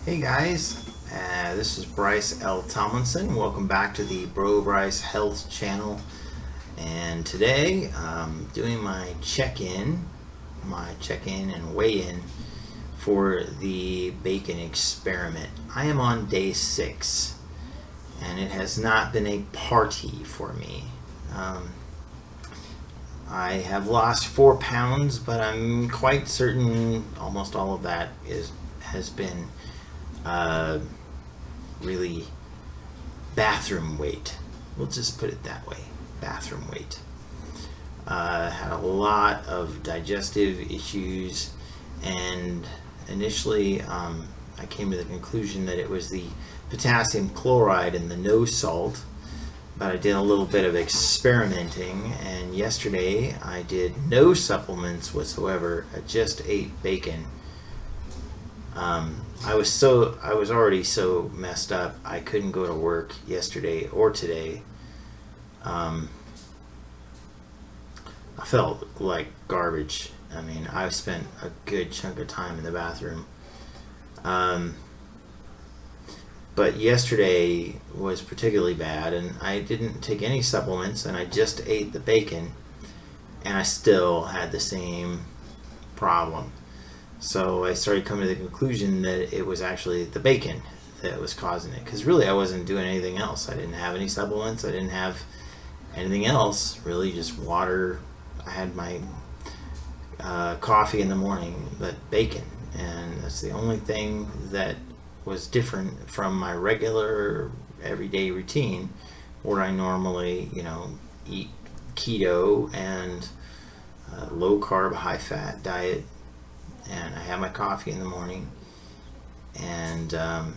Hey guys, this is Bryce L. Tomlinson. Welcome back to the BroBryceHealth channel. And today I'm doing my check-in and weigh-in for the bacon experiment. I am on day 6 and it has not been a party for me. I have lost 4 pounds, but I'm quite certain almost all of that has been really bathroom weight. We'll just put it that way, bathroom weight. Had a lot of digestive issues, and initially I came to the conclusion that it was the potassium chloride and the no salt, but I did a little bit of experimenting, and yesterday I did no supplements whatsoever. I just ate bacon. I was already so messed up I couldn't go to work yesterday or today. I felt like garbage. I mean, I spent a good chunk of time in the bathroom. But yesterday was particularly bad, and I didn't take any supplements, and I just ate the bacon, and I still had the same problem. So I started coming to the conclusion that it was actually the bacon that was causing it, because really I wasn't doing anything else. I didn't have any supplements. I didn't have anything else, really, just water. I had my coffee in the morning, but bacon, and that's the only thing that was different from my regular everyday routine, where I normally, eat keto and low carb, high fat diet. And I had my coffee in the morning, and the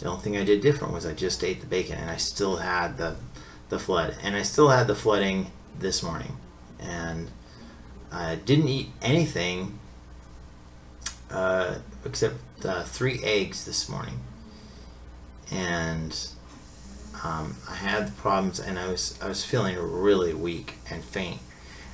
only thing I did different was I just ate the bacon, and I still had the flood, and I still had the flooding this morning, and I didn't eat anything except 3 eggs this morning, and I had the problems, and I was feeling really weak and faint.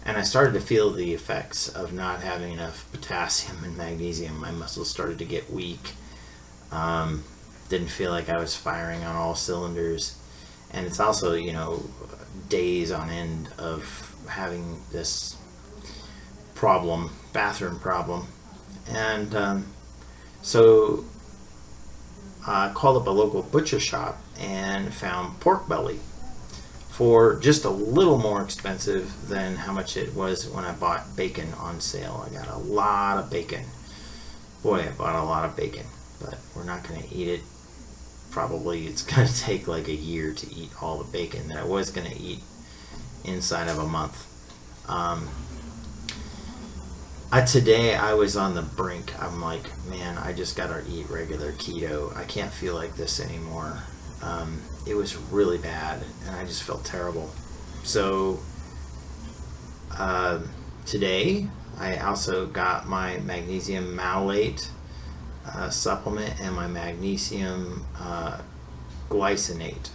And I started to feel the effects of not having enough potassium and magnesium. My muscles started to get weak. Didn't feel like I was firing on all cylinders. And it's also, days on end of having this problem, bathroom problem. And so I called up a local butcher shop and found pork belly for just a little more expensive than how much it was when I bought bacon on sale. I got a lot of bacon. Boy, I bought a lot of bacon, but we're not going to eat it. Probably it's going to take like a year to eat all the bacon that I was going to eat inside of a month. Today I was on the brink. I'm like, man, I just got to eat regular keto. I can't feel like this anymore. It was really bad, and I just felt terrible. So today I also got my magnesium malate supplement and my magnesium glycinate.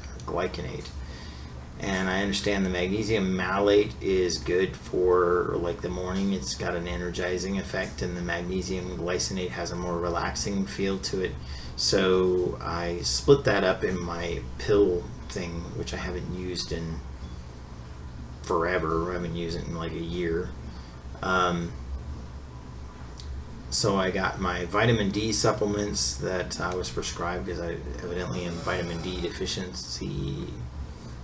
And I understand the magnesium malate is good for like the morning. It's got an energizing effect, and the magnesium glycinate has a more relaxing feel to it. So I split that up in my pill thing, which I haven't used in forever. I haven't used it in like a year. So I got my vitamin D supplements that I was prescribed because I evidently am vitamin D deficiency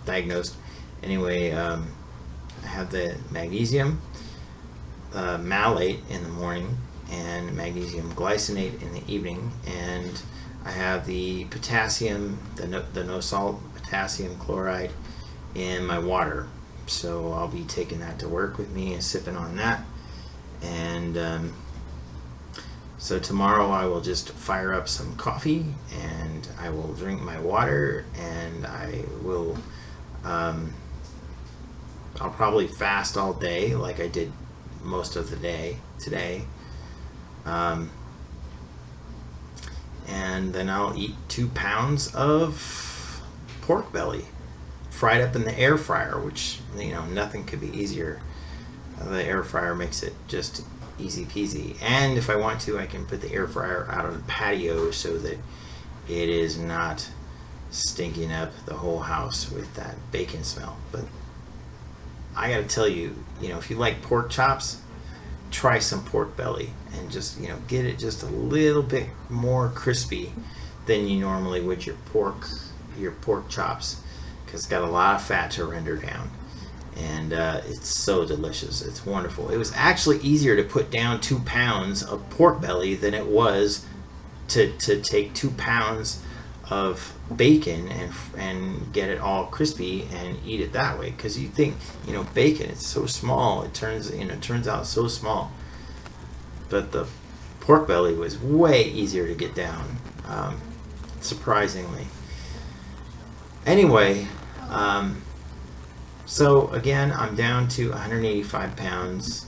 diagnosed. Anyway, I have the magnesium malate in the morning and magnesium glycinate in the evening, and I have the potassium, the no salt potassium chloride in my water. So I'll be taking that to work with me and sipping on that. And so tomorrow I will just fire up some coffee, and I will drink my water, and I will I'll probably fast all day like I did most of the day today. And then I'll eat 2 pounds of pork belly fried up in the air fryer, which, nothing could be easier. The air fryer makes it just easy peasy. And if I want to, I can put the air fryer out on the patio so that it is not stinking up the whole house with that bacon smell. But I gotta tell you, if you like pork chops, try some pork belly and just, get it just a little bit more crispy than you normally would your pork chops, because it's got a lot of fat to render down. And it's so delicious. It's wonderful. It was actually easier to put down 2 pounds of pork belly than it was to take 2 pounds of bacon and get it all crispy and eat it that way. Because you think, bacon, it's so small. It turns out so small. But the pork belly was way easier to get down, surprisingly. Anyway, so again, I'm down to 185 pounds.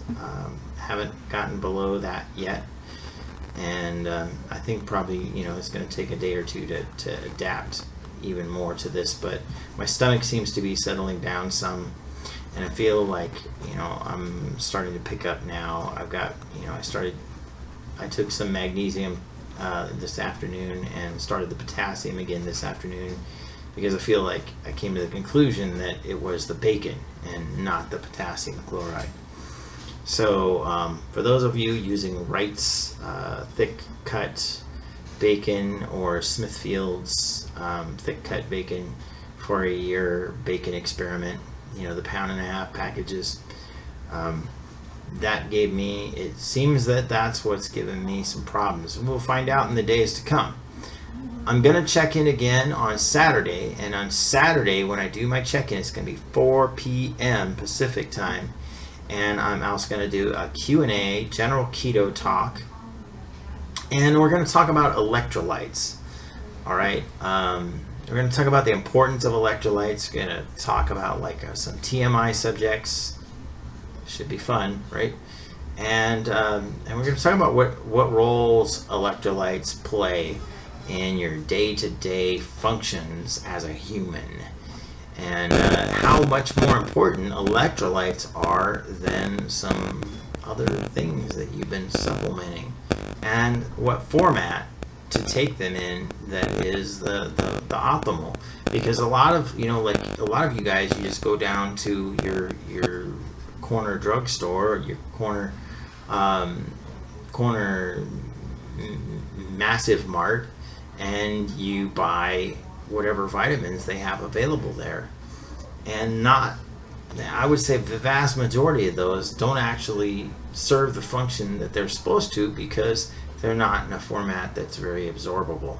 Haven't gotten below that yet. And I think probably, it's going to take a day or two to adapt even more to this. But my stomach seems to be settling down some. And I feel like, I'm starting to pick up now. I've got, I took some magnesium this afternoon and started the potassium again this afternoon, because I feel like I came to the conclusion that it was the bacon and not the potassium chloride. So for those of you using Wright's thick cut bacon or Smithfield's thick cut bacon for your bacon experiment, the 1.5 pound packages, that gave me, it seems that that's what's given me some problems. And we'll find out in the days to come. I'm going to check in again on Saturday, and on Saturday when I do my check-in, it's going to be 4 p.m. Pacific time, and I'm also going to do a Q&A, general keto talk, and we're going to talk about electrolytes. All right, we're going to talk about the importance of electrolytes. We're going to talk about some TMI subjects. Should be fun, right? And we're going to talk about what roles electrolytes play in your day-to-day functions as a human, and how much more important electrolytes are than some other things that you've been supplementing, and what format to take them in that is the optimal. Because a lot of you guys, you just go down to your corner drugstore, or your corner massive mart, and you buy whatever vitamins they have available there. And I would say the vast majority of those don't actually serve the function that they're supposed to, because they're not in a format that's very absorbable.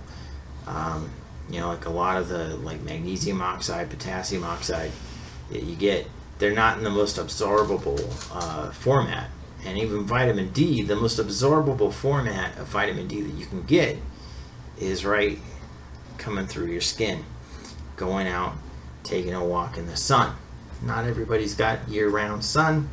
Like a lot of the magnesium oxide, potassium oxide that you get, they're not in the most absorbable format. And even vitamin D, the most absorbable format of vitamin D that you can get is right coming through your skin, going out, taking a walk in the sun. Not everybody's got year-round sun.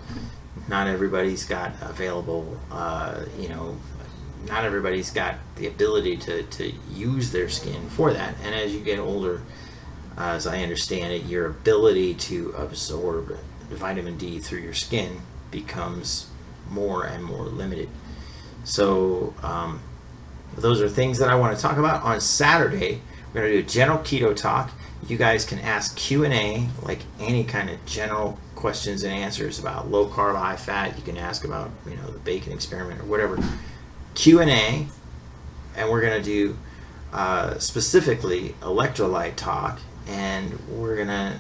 Not everybody's got available, not everybody's got the ability to use their skin for that. And as you get older, as I understand it, your ability to absorb vitamin D through your skin becomes more and more limited. So those are things that I want to talk about. On Saturday, we're going to do a general keto talk. You guys can ask Q&A, like any kind of general questions and answers about low carb, high fat. You can ask about, the bacon experiment or whatever. Q&A, and we're going to do specifically electrolyte talk, and we're going to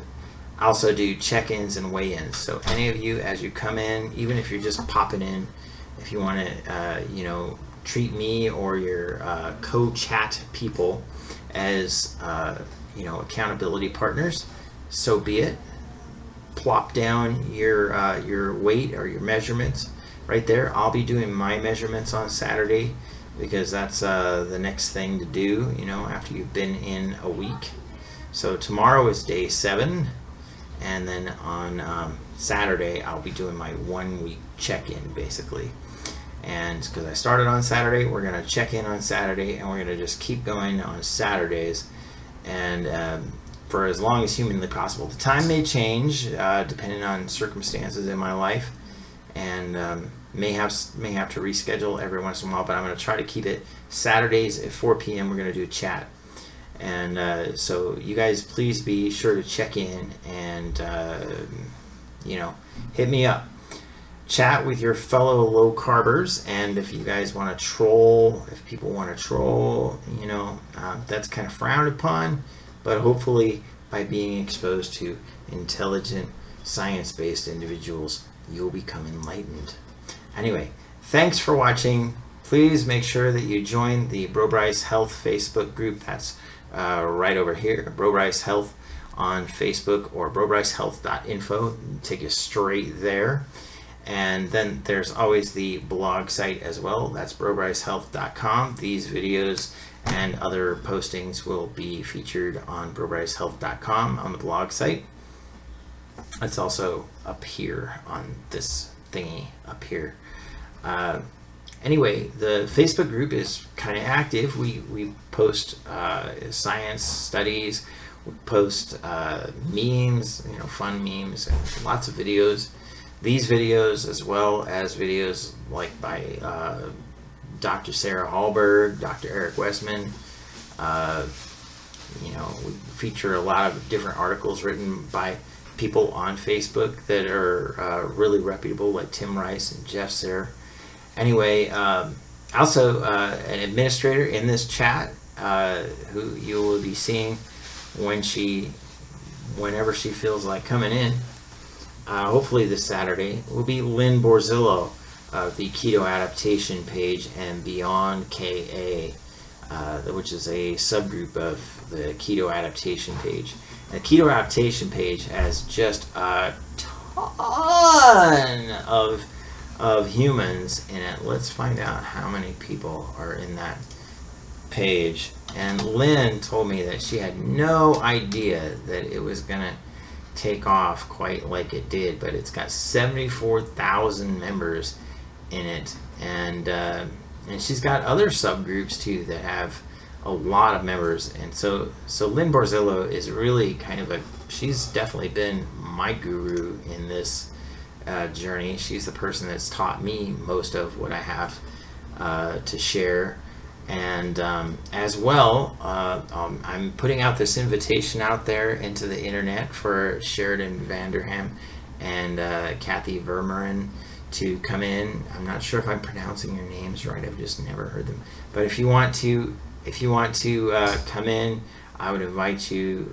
also do check-ins and weigh-ins. So any of you, as you come in, even if you're just popping in, if you want to, treat me or your co-chat people as, accountability partners, so be it. Plop down your weight or your measurements right there. I'll be doing my measurements on Saturday, because that's the next thing to do, after you've been in a week. So tomorrow is day 7, and then on Saturday I'll be doing my 1 week check-in, basically. And because I started on Saturday, we're going to check in on Saturday, and we're going to just keep going on Saturdays, and for as long as humanly possible. The time may change depending on circumstances in my life, and may have to reschedule every once in a while, but I'm going to try to keep it Saturdays at 4 p.m. We're going to do a chat. And so you guys please be sure to check in and hit me up, chat with your fellow low carbers. And if you guys want to troll, if people want to troll, that's kind of frowned upon, but hopefully by being exposed to intelligent, science-based individuals, you'll become enlightened. Anyway, thanks for watching. Please make sure that you join the BroBryceHealth Facebook group. That's right over here, BroBryceHealth on Facebook, or BroBryceHealth.info. Take you straight there. And then there's always the blog site as well. That's BroBryceHealth.com. These videos and other postings will be featured on BroBryceHealth.com on the blog site. It's also up here on this thingy up here. Anyway, the Facebook group is kind of active. We post science studies, we post memes, fun memes, and lots of videos. These videos, as well as videos like by Dr. Sarah Hallberg, Dr. Eric Westman. We feature a lot of different articles written by people on Facebook that are really reputable, like Tim Rice and Jeff Sayre. Anyway, also an administrator in this chat who you will be seeing whenever she feels like coming in. Hopefully this Saturday will be Lynn Borzillo of the Keto Adaptation page and Beyond KA, which is a subgroup of the Keto Adaptation page. And the Keto Adaptation page has just a ton of humans in it. Let's find out how many people are in that page. And Lynn told me that she had no idea that it was gonna take off quite like it did, but it's got 74,000 members in it, and she's got other subgroups too that have a lot of members. And so Lynn Borzillo is really she's definitely been my guru in this journey. She's the person that's taught me most of what I have to share. And as well, I'm putting out this invitation out there into the internet for Sheridan Vanderham and Kathy Vermeeren to come in. I'm not sure if I'm pronouncing your names right. I've just never heard them. But if you want to come in, I would invite you.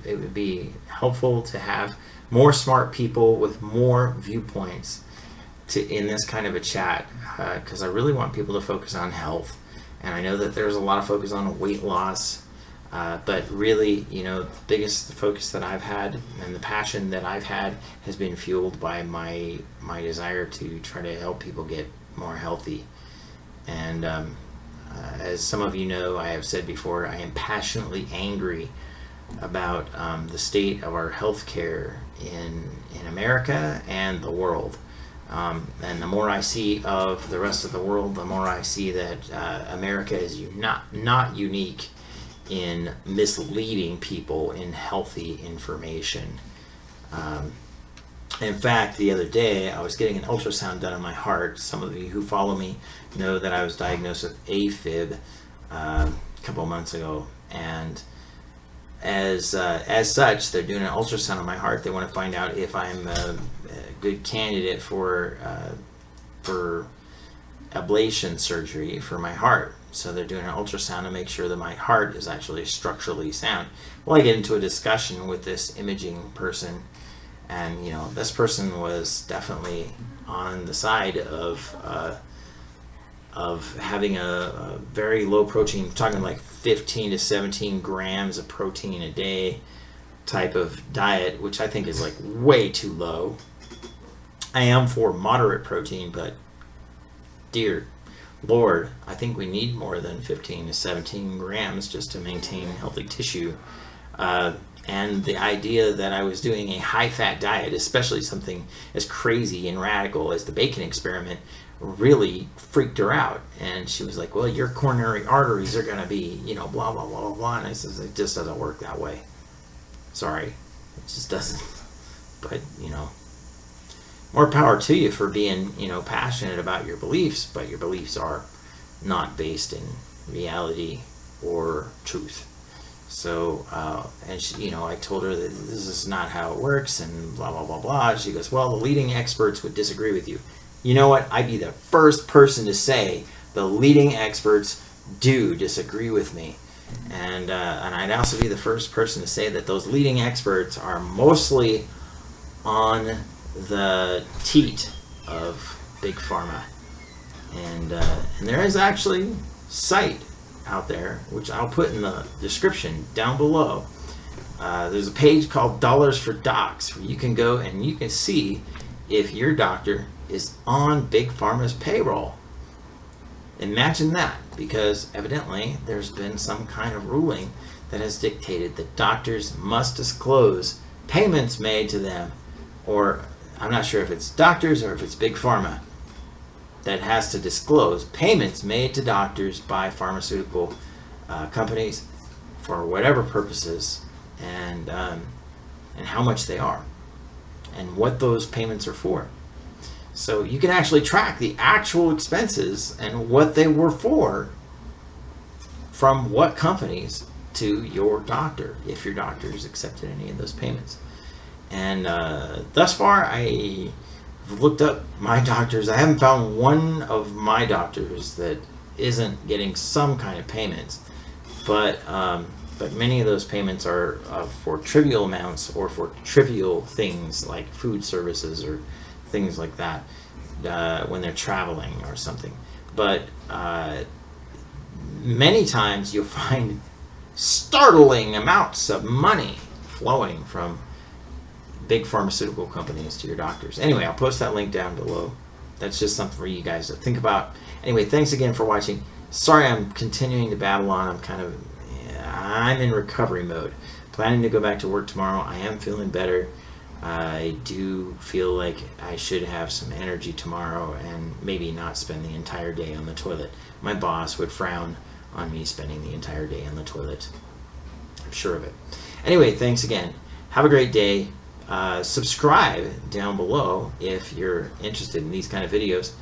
It would be helpful to have more smart people with more viewpoints in this kind of a chat, because I really want people to focus on health. And I know that there's a lot of focus on weight loss, but really, the biggest focus that I've had and the passion that I've had has been fueled by my desire to try to help people get more healthy. And as some of you know, I have said before, I am passionately angry about the state of our healthcare in America and the world. And the more I see of the rest of the world, the more I see that America is not unique in misleading people in healthy information. In fact, the other day I was getting an ultrasound done on my heart. Some of you who follow me know that I was diagnosed with AFib a couple of months ago, and as such, they're doing an ultrasound on my heart. They want to find out if I'm a good candidate for ablation surgery for my heart. So they're doing an ultrasound to make sure that my heart is actually structurally sound. Well, I get into a discussion with this imaging person, and this person was definitely on the side of having a very low protein, talking like 15 to 17 grams of protein a day type of diet, which I think is like way too low. I am for moderate protein, but dear Lord, I think we need more than 15 to 17 grams just to maintain healthy tissue. And the idea that I was doing a high-fat diet, especially something as crazy and radical as the bacon experiment, really freaked her out. And she was like, well, your coronary arteries are going to be, blah, blah, blah, blah, blah. And I says, it just doesn't work that way. Sorry. It just doesn't. But, more power to you for being, passionate about your beliefs, but your beliefs are not based in reality or truth. So, and she, I told her that this is not how it works and blah, blah, blah, blah. She goes, well, the leading experts would disagree with you. You know what? I'd be the first person to say the leading experts do disagree with me. And I'd also be the first person to say that those leading experts are mostly on the teat of Big Pharma. And there is actually site out there, which I'll put in the description down below. There's a page called Dollars for Docs where you can go and you can see if your doctor is on Big Pharma's payroll. Imagine that, because evidently there's been some kind of ruling that has dictated that doctors must disclose payments made to them, or I'm not sure if it's doctors or if it's Big Pharma that has to disclose payments made to doctors by pharmaceutical companies for whatever purposes, and how much they are and what those payments are for. So you can actually track the actual expenses and what they were for from what companies to your doctor, if your doctor has accepted any of those payments. And thus far, I've looked up my doctors. I haven't found one of my doctors that isn't getting some kind of payments, but many of those payments are for trivial amounts or for trivial things like food services or things like that when they're traveling or something. But many times you'll find startling amounts of money flowing from big pharmaceutical companies to your doctors. Anyway, I'll post that link down below. That's just something for you guys to think about. Anyway, thanks again for watching. Sorry I'm continuing to babble on. I'm in recovery mode. Planning to go back to work tomorrow. I am feeling better. I do feel like I should have some energy tomorrow and maybe not spend the entire day on the toilet. My boss would frown on me spending the entire day on the toilet. I'm sure of it. Anyway, thanks again. Have a great day. Subscribe down below if you're interested in these kind of videos,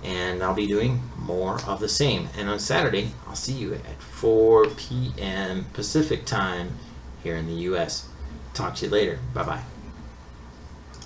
and I'll be doing more of the same. And on Saturday, I'll see you at 4 p.m. Pacific time here in the US. Talk to you later. Bye-bye.